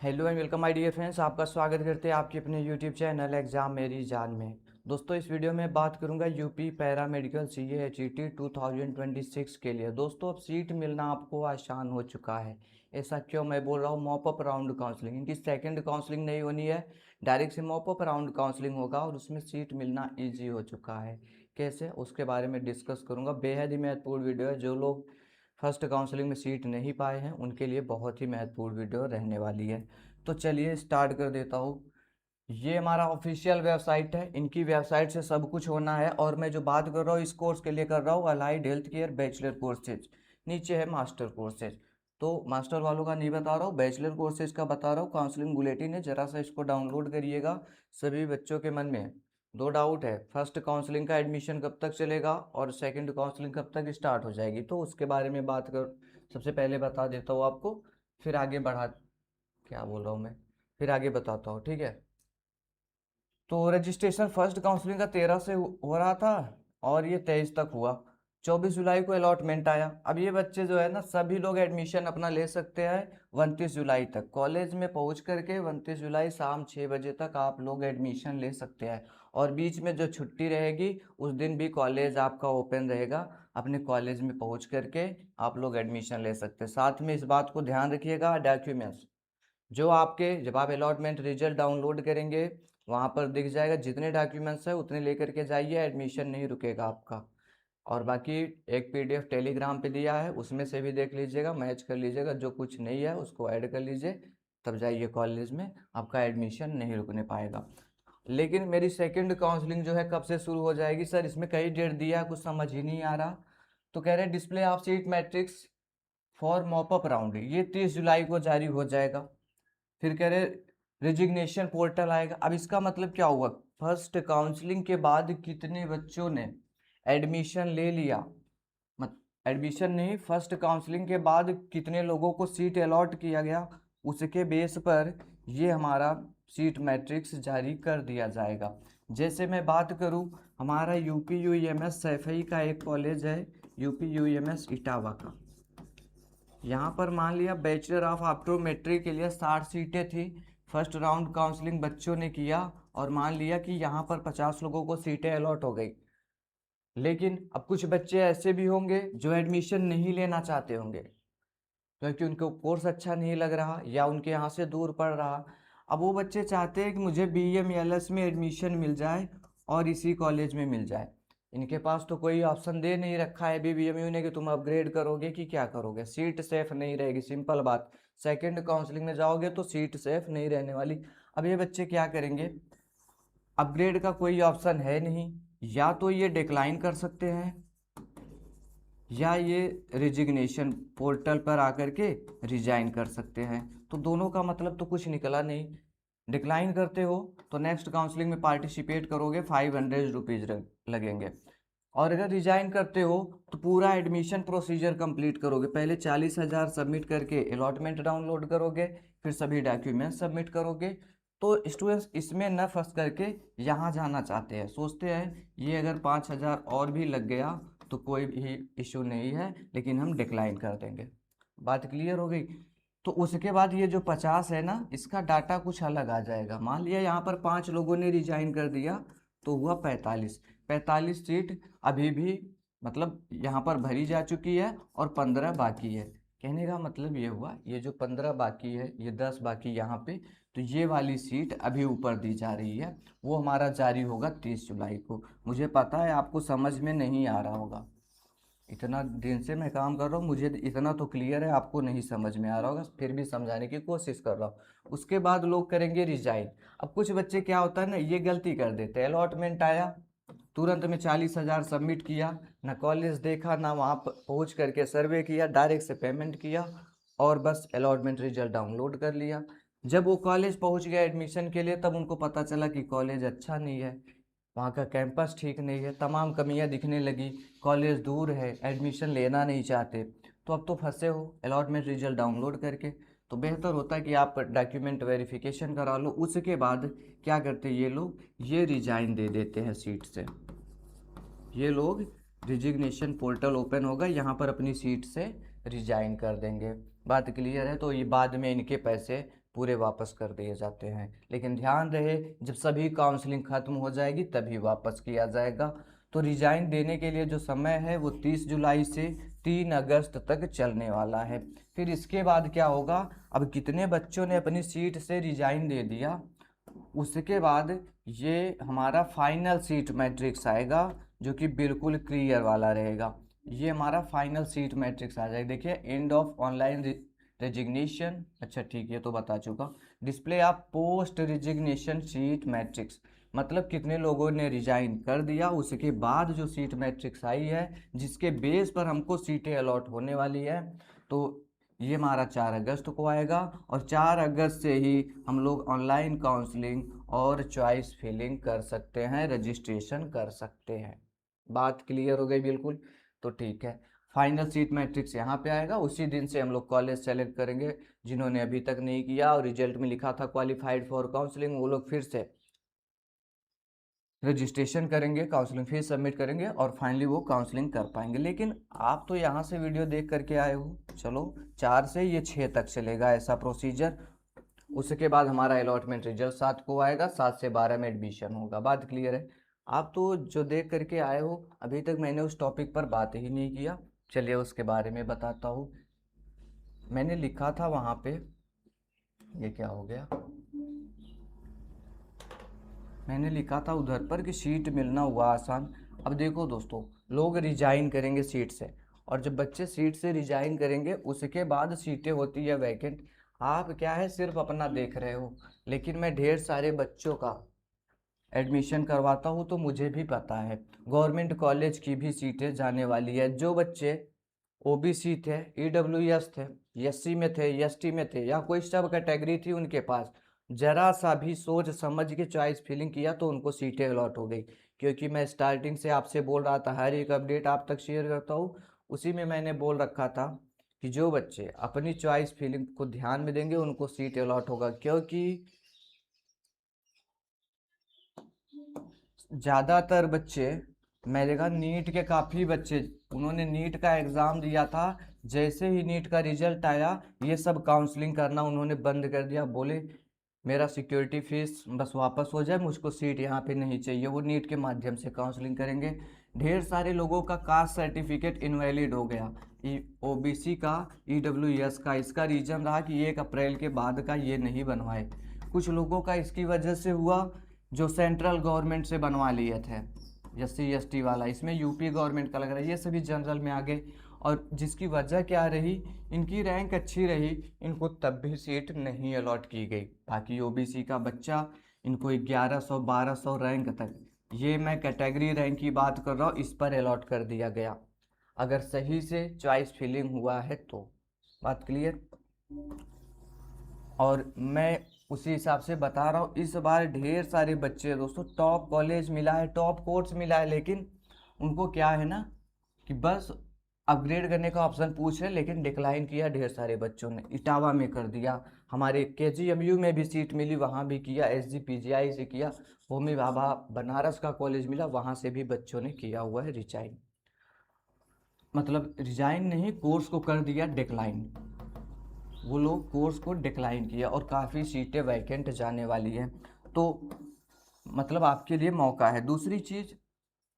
Hello and welcome my dear friends. आपका स्वागत करते हैं आपके अपने यूट्यूब चैनल एग्जाम मेरी जान में। दोस्तों, इस वीडियो में बात करूंगा यूपी पैरा मेडिकल CAHET 2026 के लिए। दोस्तों, अब सीट मिलना आपको आसान हो चुका है। ऐसा क्यों मैं बोल रहा हूँ? मॉपअप राउंड काउंसलिंग, इनकी सेकंड काउंसलिंग नहीं होनी है, डायरेक्ट से मॉपअप राउंड काउंसलिंग होगा और उसमें सीट मिलना ईजी हो चुका है। कैसे, उसके बारे में डिस्कस करूँगा। बेहद ही महत्वपूर्ण वीडियो है। जो लोग फर्स्ट काउंसलिंग में सीट नहीं पाए हैं उनके लिए बहुत ही महत्वपूर्ण वीडियो रहने वाली है। तो चलिए स्टार्ट कर देता हूँ। ये हमारा ऑफिशियल वेबसाइट है। इनकी वेबसाइट से सब कुछ होना है। और मैं जो बात कर रहा हूँ इस कोर्स के लिए कर रहा हूँ, allied health care bachelor courses. नीचे है मास्टर कोर्सेज। तो मास्टर वालों का नहीं बता रहा हूँ, बैचलर कोर्सेज का बता रहा हूँ। काउंसलिंग बुलेटिन है, जरा सा इसको डाउनलोड करिएगा। सभी बच्चों के मन में दो डाउट है, फर्स्ट काउंसलिंग का एडमिशन कब तक चलेगा और सेकंड काउंसलिंग कब तक स्टार्ट हो जाएगी। तो उसके बारे में बात कर सबसे पहले बता देता हूँ आपको, फिर आगे बढ़ा, क्या बोल रहा हूँ मैं, फिर आगे बताता हूँ, ठीक है। तो रजिस्ट्रेशन फर्स्ट काउंसलिंग का 13 से हो रहा था और ये 23 तक हुआ। 24 जुलाई को अलॉटमेंट आया। अब ये बच्चे जो है ना, सभी लोग एडमिशन अपना ले सकते हैं 29 जुलाई तक। कॉलेज में पहुंच करके 29 जुलाई शाम 6 बजे तक आप लोग एडमिशन ले सकते हैं। और बीच में जो छुट्टी रहेगी उस दिन भी कॉलेज आपका ओपन रहेगा। अपने कॉलेज में पहुंच करके आप लोग एडमिशन ले सकते हैं। साथ में इस बात को ध्यान रखिएगा, डॉक्यूमेंट्स जो आपके, जब आप अलॉटमेंट रिजल्ट डाउनलोड करेंगे वहाँ पर दिख जाएगा, जितने डॉक्यूमेंट्स है उतने लेकर के जाइए, एडमिशन नहीं रुकेगा आपका। और बाकी एक PDF टेलीग्राम पे दिया है, उसमें से भी देख लीजिएगा, मैच कर लीजिएगा, जो कुछ नहीं है उसको ऐड कर लीजिए, तब जाइए कॉलेज में, आपका एडमिशन नहीं रुकने पाएगा। लेकिन मेरी सेकंड काउंसलिंग जो है कब से शुरू हो जाएगी सर? इसमें कई डेट दिया है, कुछ समझ ही नहीं आ रहा। तो कह रहे हैं display of seat matrix for mop up round, ये 30 जुलाई को जारी हो जाएगा। फिर कह रहे रिजिग्नेशन पोर्टल आएगा। अब इसका मतलब क्या हुआ? फर्स्ट काउंसलिंग के बाद कितने बच्चों ने एडमिशन ले लिया, मत एडमिशन नहीं, फर्स्ट काउंसलिंग के बाद कितने लोगों को सीट अलॉट किया गया, उसके बेस पर ये हमारा सीट मैट्रिक्स जारी कर दिया जाएगा। जैसे मैं बात करूं, हमारा UP UEMS सैफई का एक कॉलेज है, UP UEMS इटावा का। यहाँ पर मान लिया बैचलर ऑफ ऑप्टोमेट्री के लिए 60 सीटें थी। फर्स्ट राउंड काउंसलिंग बच्चों ने किया और मान लिया कि यहाँ पर 50 लोगों को सीटें अलॉट हो गई। लेकिन अब कुछ बच्चे ऐसे भी होंगे जो एडमिशन नहीं लेना चाहते होंगे, क्योंकि उनको कोर्स अच्छा नहीं लग रहा या उनके यहाँ से दूर पड़ रहा। अब वो बच्चे चाहते हैं कि मुझे BMLS में एडमिशन मिल जाए और इसी कॉलेज में मिल जाए। इनके पास तो कोई ऑप्शन दे नहीं रखा है BBMU ने कि तुम अपग्रेड करोगे कि क्या करोगे। सीट सेफ नहीं रहेगी, सिंपल बात। सेकंड काउंसलिंग में जाओगे तो सीट सेफ नहीं रहने वाली। अब ये बच्चे क्या करेंगे? अपग्रेड का कोई ऑप्शन है नहीं, या तो ये डिक्लाइन कर सकते हैं या ये रिजिग्नेशन पोर्टल पर आकर के रिजाइन कर सकते हैं। तो दोनों का मतलब तो कुछ निकला नहीं। डिक्लाइन करते हो तो नेक्स्ट काउंसलिंग में पार्टिसिपेट करोगे, 500 रुपीज़ लगेंगे। और अगर रिजाइन करते हो तो पूरा एडमिशन प्रोसीजर कंप्लीट करोगे। पहले 40,000 सबमिट करके अलॉटमेंट डाउनलोड करोगे, फिर सभी डॉक्यूमेंट सबमिट करोगे। तो स्टूडेंट्स इसमें न फंस करके यहाँ जाना चाहते हैं, सोचते हैं ये अगर 5,000 और भी लग गया तो कोई भी इशू नहीं है, लेकिन हम डिक्लाइन कर देंगे। बात क्लियर हो गई? तो उसके बाद ये जो 50 है ना, इसका डाटा कुछ अलग आ जाएगा। मान लिया यहाँ पर 5 लोगों ने रिजाइन कर दिया तो हुआ 45। 45 सीट अभी भी मतलब यहाँ पर भरी जा चुकी है और 15 बाकी है। कहने का मतलब ये हुआ, ये जो 15 बाकी है, ये 10 बाकी यहाँ पे, तो ये वाली सीट अभी ऊपर दी जा रही है। वो हमारा जारी होगा 30 जुलाई को। मुझे पता है आपको समझ में नहीं आ रहा होगा, इतना दिन से मैं काम कर रहा हूँ, मुझे इतना तो क्लियर है आपको नहीं समझ में आ रहा होगा, फिर भी समझाने की कोशिश कर रहा हूँ। उसके बाद लोग करेंगे रिजाइन। अब कुछ बच्चे क्या होता है ना, ये गलती कर देते हैं, अलॉटमेंट आया तुरंत में 40,000 सबमिट किया, ना कॉलेज देखा ना वहाँ पहुँच करके सर्वे किया, डायरेक्ट से पेमेंट किया और बस अलॉटमेंट रिजल्ट डाउनलोड कर लिया। जब वो कॉलेज पहुँच गया एडमिशन के लिए, तब उनको पता चला कि कॉलेज अच्छा नहीं है, वहाँ का कैंपस ठीक नहीं है, तमाम कमियां दिखने लगी, कॉलेज दूर है, एडमिशन लेना नहीं चाहते। तो अब तो फंसे हो अलॉटमेंट रिजल्ट डाउनलोड करके। तो बेहतर होता है कि आप डॉक्यूमेंट वेरिफिकेशन करा लो। उसके बाद क्या करते ये लोग, ये रिजाइन दे देते हैं सीट से। ये लोग रिजिग्नेशन पोर्टल ओपन होगा, यहाँ पर अपनी सीट से रिजाइन कर देंगे। बात क्लियर है? तो ये बाद में इनके पैसे पूरे वापस कर दिए जाते हैं। लेकिन ध्यान रहे, जब सभी काउंसलिंग ख़त्म हो जाएगी तभी वापस किया जाएगा। तो रिजाइन देने के लिए जो समय है वो 30 जुलाई से 3 अगस्त तक चलने वाला है। फिर इसके बाद क्या होगा, अब कितने बच्चों ने अपनी सीट से रिजाइन दे दिया, उसके बाद ये हमारा फाइनल सीट मैट्रिक्स आएगा, जो कि बिल्कुल क्लियर वाला रहेगा। ये हमारा फाइनल सीट मैट्रिक्स आ जाएगा। देखिए, एंड ऑफ ऑनलाइन रेजिग्नेशन, अच्छा ठीक है, तो बता चुका। Display of post resignation seat matrix, मतलब कितने लोगों ने रिजाइन कर दिया, उसके बाद जो सीट मैट्रिक्स आई है, जिसके बेस पर हमको सीटें अलॉट होने वाली है। तो ये हमारा 4 अगस्त को आएगा, और 4 अगस्त से ही हम लोग ऑनलाइन काउंसलिंग और चॉइस फिलिंग कर सकते हैं, रजिस्ट्रेशन कर सकते हैं। बात क्लियर हो गई बिल्कुल? तो ठीक है, फाइनल सीट मैट्रिक्स यहाँ पे आएगा। उसी दिन से हम लोग कॉलेज सेलेक्ट करेंगे। जिन्होंने अभी तक नहीं किया और रिजल्ट में लिखा था क्वालिफाइड फॉर काउंसलिंग, वो लोग फिर से रजिस्ट्रेशन करेंगे, काउंसलिंग फीस सबमिट करेंगे और फाइनली वो काउंसलिंग कर पाएंगे। लेकिन आप तो यहाँ से वीडियो देख करके आए हो, चलो 4 से ये 6 तक चलेगा ऐसा प्रोसीजर। उसके बाद हमारा अलॉटमेंट रिजल्ट 7 को आएगा, 7 से 12 में एडमिशन होगा। बात क्लियर है? आप तो जो देख करके आए हो, अभी तक मैंने उस टॉपिक पर बात ही नहीं किया। चलिए उसके बारे में बताता हूँ। मैंने लिखा था वहाँ पे, ये क्या हो गया, मैंने लिखा था उधर पर कि सीट मिलना हुआ आसान। अब देखो दोस्तों, लोग रिजाइन करेंगे सीट से, और जब बच्चे सीट से रिजाइन करेंगे उसके बाद सीटें होती है वैकेंट। आप क्या है, सिर्फ अपना देख रहे हो, लेकिन मैं ढेर सारे बच्चों का एडमिशन करवाता हूँ, तो मुझे भी पता है गवर्नमेंट कॉलेज की भी सीटें जाने वाली है। जो बच्चे ओबीसी थे, ईडब्ल्यूएस थे, एससी में थे, एसटी में थे, या कोई सब कैटेगरी थी, उनके पास जरा सा भी सोच समझ के चॉइस फिलिंग किया तो उनको सीटें अलॉट हो गई। क्योंकि मैं स्टार्टिंग से आपसे बोल रहा था, हर एक अपडेट आप तक शेयर करता हूँ, उसी में मैंने बोल रखा था कि जो बच्चे अपनी चॉइस फिलिंग को ध्यान में देंगे उनको सीट अलॉट होगा। क्योंकि ज़्यादातर बच्चे, मैंने देखा नीट के काफ़ी बच्चे, उन्होंने नीट का एग्ज़ाम दिया था, जैसे ही नीट का रिजल्ट आया ये सब काउंसलिंग करना उन्होंने बंद कर दिया। बोले मेरा सिक्योरिटी फीस बस वापस हो जाए, मुझको सीट यहाँ पे नहीं चाहिए। वो नीट के माध्यम से काउंसलिंग करेंगे। ढेर सारे लोगों का कास्ट सर्टिफिकेट इनवैलिड हो गया, ओबीसी का, ईडब्ल्यूएस का। इसका रीज़न रहा कि 1 अप्रैल के बाद का ये नहीं बनवाए। कुछ लोगों का इसकी वजह से हुआ जो सेंट्रल गवर्नमेंट से बनवा लिए थे, एससी एसटी वाला, इसमें यूपी गवर्नमेंट का लग रहा है, ये सभी जनरल में आ गए। और जिसकी वजह क्या रही, इनकी रैंक अच्छी रही, इनको तब भी सीट नहीं अलॉट की गई। बाकी ओबीसी का बच्चा, इनको 1100 1200 रैंक तक, ये मैं कैटेगरी रैंक की बात कर रहा हूँ, इस पर अलॉट कर दिया गया, अगर सही से चॉइस फिलिंग हुआ है तो। बात क्लियर? और मैं उसी हिसाब से बता रहा हूँ। इस बार ढेर सारे बच्चे दोस्तों, टॉप कॉलेज मिला है, टॉप कोर्स मिला है, लेकिन उनको क्या है ना कि बस अपग्रेड करने का ऑप्शन पूछ रहे, लेकिन डिक्लाइन किया ढेर सारे बच्चों ने। इटावा में कर दिया, हमारे केजीएमयू में भी सीट मिली, वहाँ भी किया, एसजीपीजीआई से किया, होमी भाभा बनारस का कॉलेज मिला, वहाँ से भी बच्चों ने किया हुआ है रिजाइन। मतलब रिजाइन नहीं, कोर्स को कर दिया डिक्लाइन। वो लोग कोर्स को डिक्लाइन किया, और काफ़ी सीटें वैकेंट जाने वाली हैं। तो मतलब आपके लिए मौका है। दूसरी चीज़,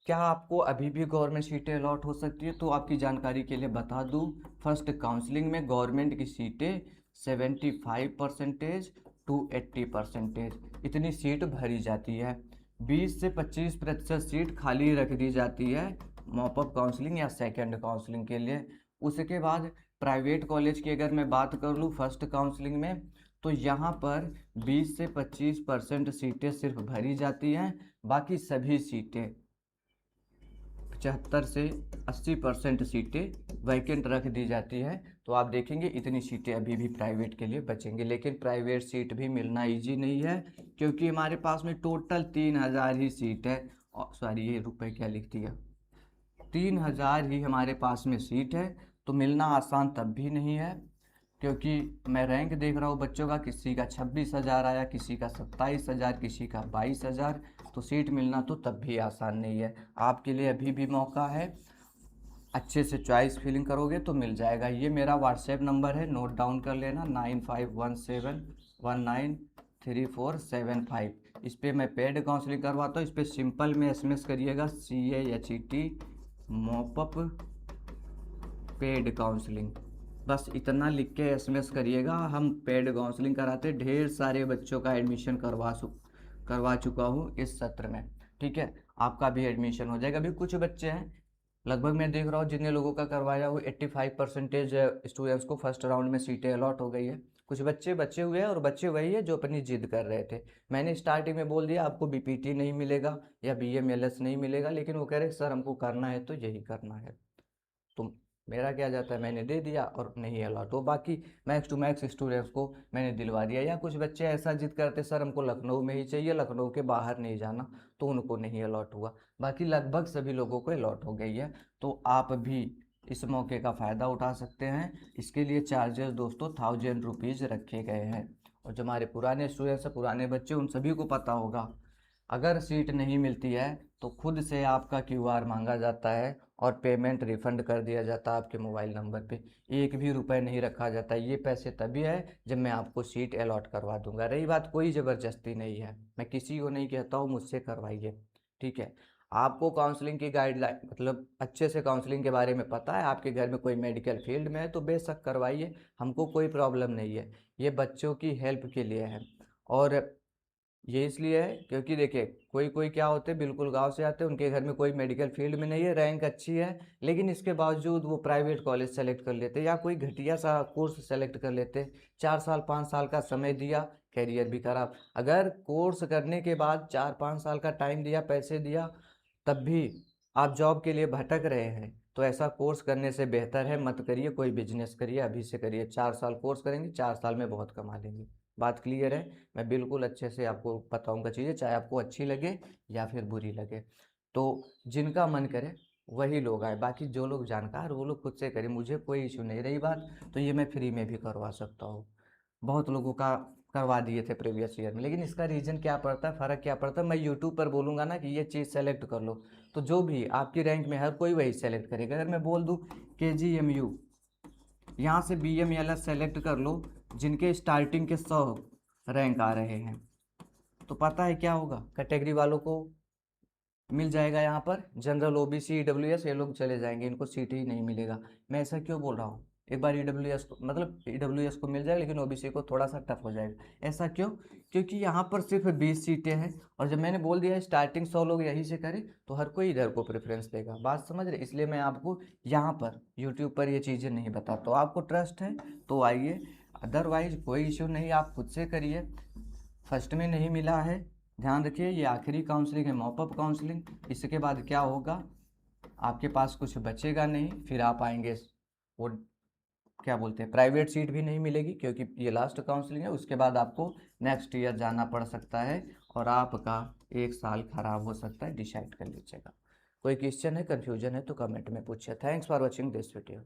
क्या आपको अभी भी गवर्नमेंट सीटें अलॉट हो सकती है? तो आपकी जानकारी के लिए बता दूं, फर्स्ट काउंसलिंग में गवर्नमेंट की सीटें 75% टू 80% इतनी सीट भरी जाती है। 20 से 25% सीट खाली रख दी जाती है मॉपअप काउंसलिंग या सेकंड काउंसलिंग के लिए। उसके बाद प्राइवेट कॉलेज की अगर मैं बात कर लूँ फर्स्ट काउंसलिंग में, तो यहाँ पर 20 से 25% सीटें सिर्फ भरी जाती हैं, बाकी सभी सीटें 75 से 80% सीटें वैकेंट रख दी जाती है। तो आप देखेंगे इतनी सीटें अभी भी प्राइवेट के लिए बचेंगी। लेकिन प्राइवेट सीट भी मिलना इजी नहीं है, क्योंकि हमारे पास में टोटल 3000 ही सीट है। सॉरी, ये रुपए क्या लिख दिया, 3000 ही हमारे पास में सीट है। तो मिलना आसान तब भी नहीं है, क्योंकि मैं रैंक देख रहा हूँ बच्चों का, किसी का 26,000 आया, किसी का 27,000, किसी का 22,000। तो सीट मिलना तो तब भी आसान नहीं है। आपके लिए अभी भी मौका है, अच्छे से चॉइस फिलिंग करोगे तो मिल जाएगा। ये मेरा व्हाट्सएप नंबर है, नोट डाउन कर लेना, 9517 193475। इस पर मैं पेड काउंसलिंग करवाता हूँ। इस पर सिंपल में SMS करिएगा CHET मॉपअप पेड काउंसलिंग, बस इतना लिख के SMS करिएगा। हम पेड काउंसलिंग कराते, ढेर सारे बच्चों का एडमिशन करवा चुका हूँ इस सत्र में। ठीक है, आपका भी एडमिशन हो जाएगा। अभी कुछ बच्चे हैं, लगभग मैं देख रहा हूँ जितने लोगों का करवाया वो 85% स्टूडेंट्स को फर्स्ट राउंड में सीटें अलॉट हो गई है। कुछ बच्चे बचे हुए हैं, और बच्चे वही है जो अपनी जिद कर रहे थे। मैंने स्टार्टिंग में बोल दिया आपको BPT नहीं मिलेगा या BMLS नहीं मिलेगा, लेकिन वो कह रहे सर हमको करना है तो यही करना है। तो मेरा क्या जाता है, मैंने दे दिया और नहीं अलॉट हो। बाकी मैक्स टू मैक्स स्टूडेंट्स को मैंने दिलवा दिया। या कुछ बच्चे ऐसा जिद करते सर हमको लखनऊ में ही चाहिए, लखनऊ के बाहर नहीं जाना, तो उनको नहीं अलॉट हुआ। बाकी लगभग सभी लोगों को अलॉट हो गई है। तो आप भी इस मौके का फ़ायदा उठा सकते हैं। इसके लिए चार्जेस दोस्तों 1000 रुपीज़ रखे गए हैं। और जो हमारे पुराने स्टूडेंट्स हैं, पुराने बच्चे, उन सभी को पता होगा अगर सीट नहीं मिलती है तो खुद से आपका QR मांगा जाता है और पेमेंट रिफंड कर दिया जाता है आपके मोबाइल नंबर पे। एक भी रुपए नहीं रखा जाता। ये पैसे तभी है जब मैं आपको सीट अलॉट करवा दूंगा। रही बात, कोई ज़बरदस्ती नहीं है, मैं किसी को नहीं कहता हूँ मुझसे करवाइए। ठीक है, आपको काउंसलिंग की गाइडलाइन मतलब अच्छे से काउंसलिंग के बारे में पता है, आपके घर में कोई मेडिकल फील्ड में है तो बेशक करवाइए, हमको कोई प्रॉब्लम नहीं है। ये बच्चों की हेल्प के लिए है। और ये इसलिए है क्योंकि देखिए कोई कोई क्या होते हैं, बिल्कुल गांव से आते हैं, उनके घर में कोई मेडिकल फील्ड में नहीं है, रैंक अच्छी है, लेकिन इसके बावजूद वो प्राइवेट कॉलेज सेलेक्ट कर लेते या कोई घटिया सा कोर्स सेलेक्ट कर लेते। 4 साल 5 साल का समय दिया, कैरियर भी खराब। अगर कोर्स करने के बाद 4 5 साल का टाइम दिया, पैसे दिया, तब भी आप जॉब के लिए भटक रहे हैं, तो ऐसा कोर्स करने से बेहतर है मत करिए, कोई बिजनेस करिए, अभी से करिए। 4 साल कोर्स करेंगे, 4 साल में बहुत कमा लेंगे। बात क्लियर है? मैं बिल्कुल अच्छे से आपको बताऊंगा चीज़ें, चाहे आपको अच्छी लगे या फिर बुरी लगे। तो जिनका मन करे वही लोग आए, बाकी जो लोग जानकार वो लोग खुद से करें, मुझे कोई इशू नहीं। रही बात, तो ये मैं फ्री में भी करवा सकता हूँ। बहुत लोगों का करवा दिए थे प्रीवियस ईयर में, लेकिन इसका रीज़न क्या पड़ता है, फ़र्क क्या पड़ता है, मैं यूट्यूब पर बोलूँगा ना कि ये चीज़ सेलेक्ट कर लो, तो जो भी आपकी रैंक में हर कोई वही सेलेक्ट करेगा। अगर मैं बोल दूँ KGMU, यहाँ से BMLS सेलेक्ट कर लो, जिनके स्टार्टिंग के 100 रैंक आ रहे हैं, तो पता है क्या होगा, कैटेगरी वालों को मिल जाएगा। यहाँ पर जनरल OBC EWS ये लोग चले जाएंगे, इनको सीट ही नहीं मिलेगा। मैं ऐसा क्यों बोल रहा हूँ, एक बार EWS को मतलब EWS को मिल जाएगा, लेकिन OBC को थोड़ा सा टफ हो जाएगा। ऐसा क्यों? क्योंकि यहाँ पर सिर्फ 20 सीटें हैं, और जब मैंने बोल दिया स्टार्टिंग 100 लोग यहीं से करें, तो हर कोई इधर को प्रेफरेंस देगा। बात समझ रहे? इसलिए मैं आपको यहाँ पर यूट्यूब पर ये चीज़ें नहीं बताता। तो आपको ट्रस्ट है तो आइए, अदरवाइज कोई इशू नहीं, आप खुद से करिए। फर्स्ट में नहीं मिला है, ध्यान रखिए ये आखिरी काउंसलिंग है, मॉपअप काउंसलिंग। इसके बाद क्या होगा, आपके पास कुछ बचेगा नहीं, फिर आप आएंगे, वो क्या बोलते हैं, प्राइवेट सीट भी नहीं मिलेगी, क्योंकि ये लास्ट काउंसलिंग है। उसके बाद आपको नेक्स्ट ईयर जाना पड़ सकता है, और आपका 1 साल खराब हो सकता है। डिसाइड कर लीजिएगा। कोई क्वेश्चन है, कन्फ्यूजन है तो कमेंट में पूछिए। Thanks for watching this video.